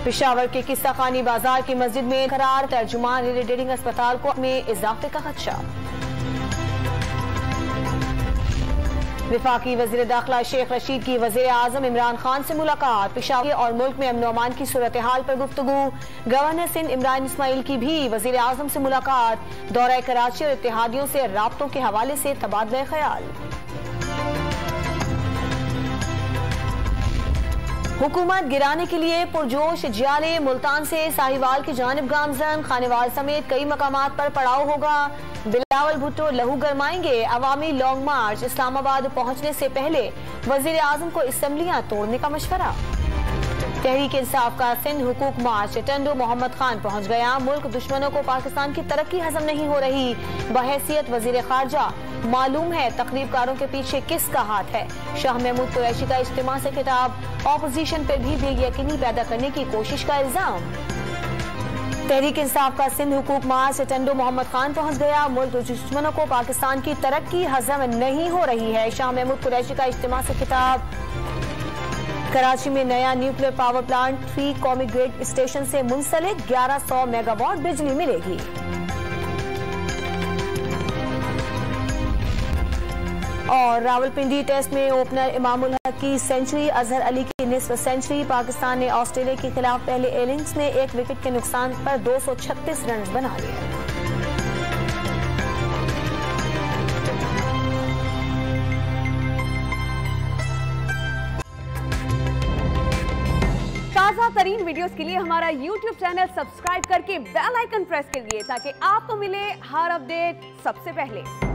पेशावर के किस्सा खानी बाजार की मस्जिद में करार, तर्जुमान रीडेटिंग अस्पताल को में इजाफे का खदशा। विफाकी वजीर दाखिला शेख रशीद की वजीर आजम इमरान खान से मुलाकात, पेशावर और मुल्क में अमन अमान की सूरत हाल पर गुफ्तगू। गवर्नर सिंध इमरान इस्माइल की भी वजीर आजम से मुलाकात, दौरा कराची और इत्तेहादियों से राब्तों के हवाले से तबादला ख्याल। हुकूमत गिराने के लिए पुरजोश जियाले, मुल्तान से साहिवाल की जानिब गामजन, खानेवाल समेत कई मकामात पर पड़ाव होगा। बिलावल भुट्टो लहू गरमाएंगे, अवामी लॉन्ग मार्च। इस्लामाबाद पहुंचने से पहले वजीर आजम को असम्बलियां तोड़ने का मशवरा। तहरीक इंसाफ का सिंध हुकूक मार्च, टंडो मोहम्मद खान पहुंच गया। मुल्क दुश्मनों को पाकिस्तान की तरक्की हजम नहीं हो रही, बहैसियत वजीर खारजा मालूम है तकरीबकारों के पीछे किसका हाथ है। शाह महमूद कुरैशी का इज्तिमा से खिताब, ऑपोजिशन पर भी बेयकीनी पैदा करने की कोशिश का इल्जाम। तहरीक इंसाफ का सिंध हुकूक मार्च, टंडो मोहम्मद खान पहुंच गया। मुल्क दुश्मनों को पाकिस्तान की तरक्की हजम नहीं हो रही है, शाह महमूद कुरैशी का इज्तिमा से खिताब। कराची में नया न्यूक्लियर पावर प्लांट 3 कौमी ग्रिड स्टेशन से मुंसलिक, 1100 मेगावाट बिजली मिलेगी। और रावलपिंडी टेस्ट में ओपनर इमामुल हक की सेंचुरी, अजहर अली की निस्फ सेंचुरी। पाकिस्तान ने ऑस्ट्रेलिया के खिलाफ पहले इनिंग्स में 1 विकेट के नुकसान पर 236 रन बना लिए। ताज़ा तरीन वीडियोस के लिए हमारा YouTube चैनल सब्सक्राइब करके बेल आइकन प्रेस करिए ताकि आपको मिले हर अपडेट सबसे पहले।